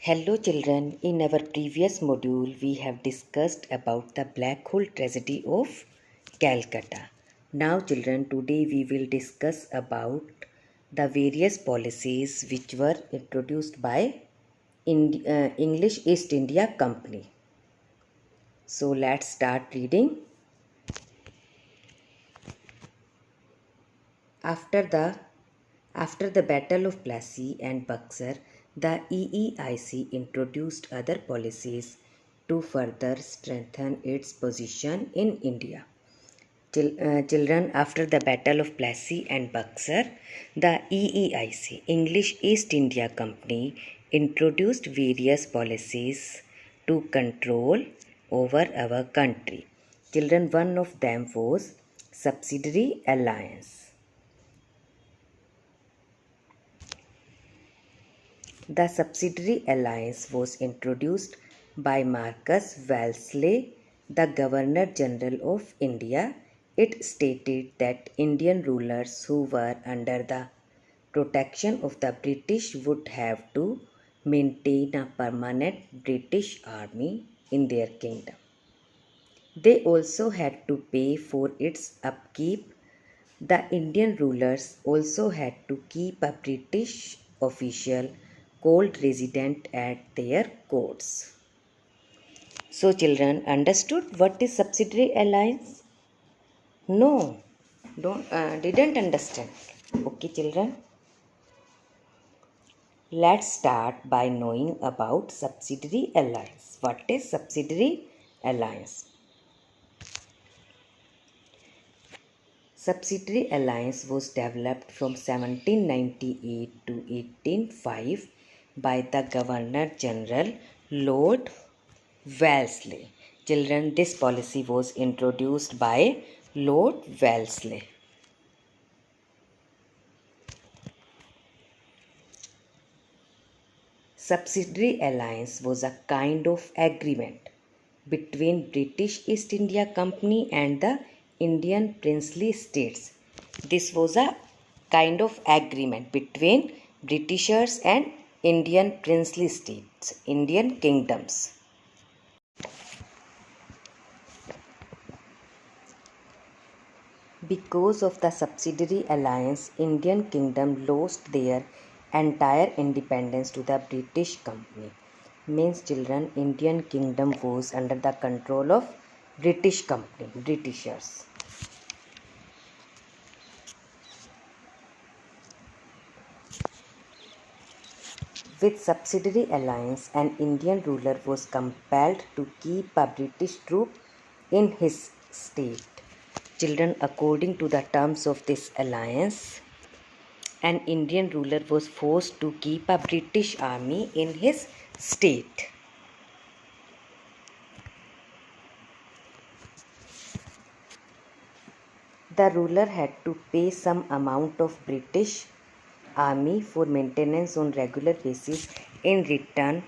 Hello children, in our previous module we have discussed about the black hole tragedy of Calcutta. Now children, today we will discuss about the various policies which were introduced by English East India Company. So let's start reading. After the Battle of Plassey and Buxar, the EEIC introduced other policies to further strengthen its position in India. Children, after the Battle of Plassey and Buxar, the EEIC, English East India Company, introduced various policies to control over our country. Children, one of them was subsidiary alliance. The subsidiary alliance was introduced by Marcus Wellesley, the Governor General of India. It stated that Indian rulers who were under the protection of the British would have to maintain a permanent British army in their kingdom. They also had to pay for its upkeep. The Indian rulers also had to keep a British official called resident at their courts. So children understood what is subsidiary alliance? No, didn't understand. Okay children. Let's start by knowing about subsidiary alliance. What is subsidiary alliance? Subsidiary alliance was developed from 1798 to 1805 by the Governor General Lord Wellesley. Children, this policy was introduced by Lord Wellesley. Subsidiary alliance was a kind of agreement between British East India Company and the Indian princely states. This was a kind of agreement between Britishers and Indian princely states, Indian kingdoms. Because of the subsidiary alliance, Indian kingdom lost their entire independence to the British company. Means children, Indian kingdom was under the control of British company, Britishers. With subsidiary alliance, an Indian ruler was compelled to keep a British troop in his state. Children, according to the terms of this alliance, an Indian ruler was forced to keep a British army in his state. The ruler had to pay some amount of British army for maintenance on regular basis. In return,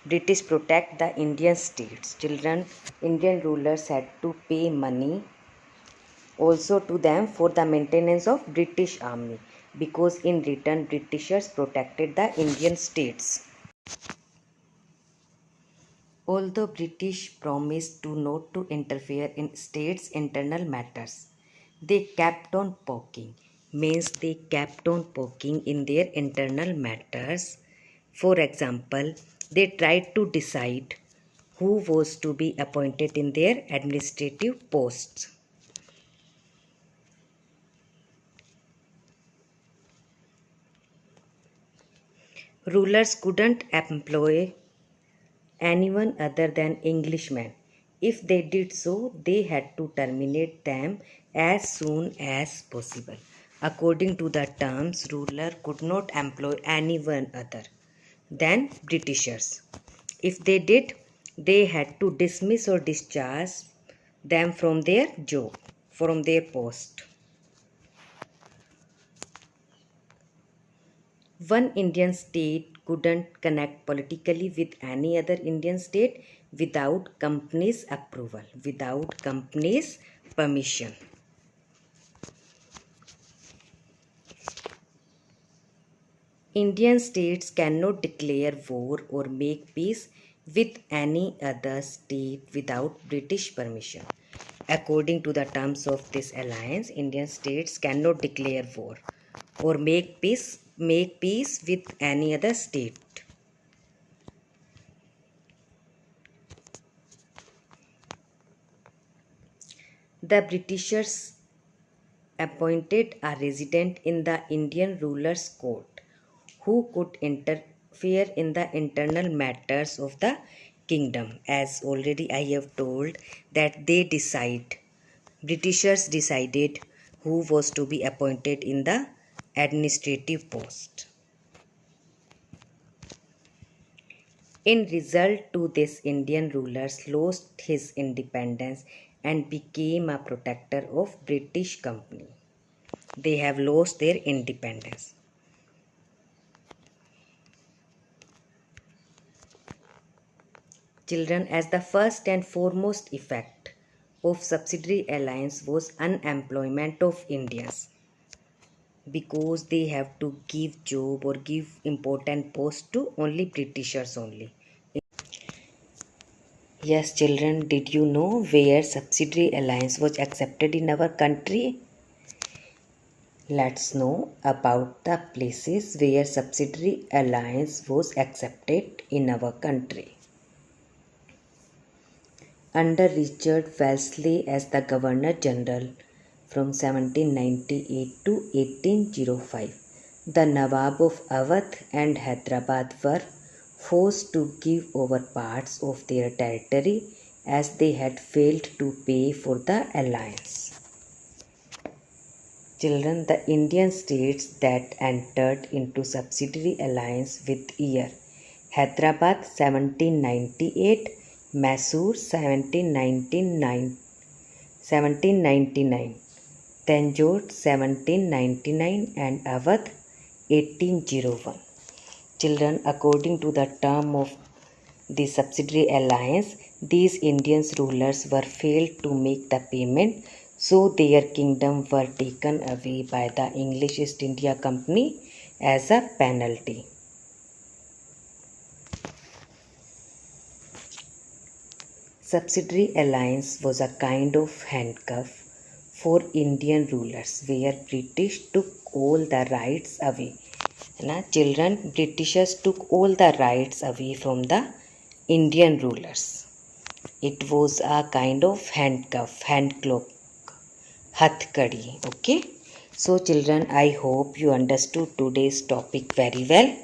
British protect the Indian states. Children, Indian rulers had to pay money also to them for the maintenance of British army, because in return Britishers protected the Indian states. Although British promised not to interfere in states' internal matters, they kept on poking. Means they kept on poking in their internal matters. For example, they tried to decide who was to be appointed in their administrative posts. Rulers couldn't employ anyone other than Englishmen. If they did so, they had to terminate them as soon as possible. According to the terms, ruler could not employ anyone other than Britishers. If they did, they had to dismiss or discharge them from their job, from their post. One Indian state couldn't connect politically with any other Indian state without company's approval, without company's permission. Indian states cannot declare war or make peace with any other state without British permission. According to the terms of this alliance, Indian states cannot declare war or make peace with any other state. The Britishers appointed a resident in the Indian ruler's court who could interfere in the internal matters of the kingdom. As already I have told that Britishers decided who was to be appointed in the administrative post. In result to this, Indian rulers lost his independence and became a protector of British company. They have lost their independence. Children, as the first and foremost effect of subsidiary alliance was unemployment of Indians, because they have to give job or give important post to only Britishers only. Yes, children, did you know where subsidiary alliance was accepted in our country? Let's know about the places where subsidiary alliance was accepted in our country. Under Richard Wellesley as the Governor General from 1798 to 1805, the Nawab of Awadh and Hyderabad were forced to give over parts of their territory as they had failed to pay for the alliance. Children, the Indian states that entered into subsidiary alliance with year: Hyderabad 1798, Mysore 1799, Tanjore 1799 and Awadh 1801. Children, according to the term of the subsidiary alliance, these Indian rulers were failed to make the payment, so their kingdom were taken away by the English East India Company as a penalty. Subsidiary alliance was a kind of handcuff for Indian rulers where British took all the rights away. Children, Britishers took all the rights away from the Indian rulers. It was a kind of handcuff, handcloak, hathkadi. Okay. So children, I hope you understood today's topic very well.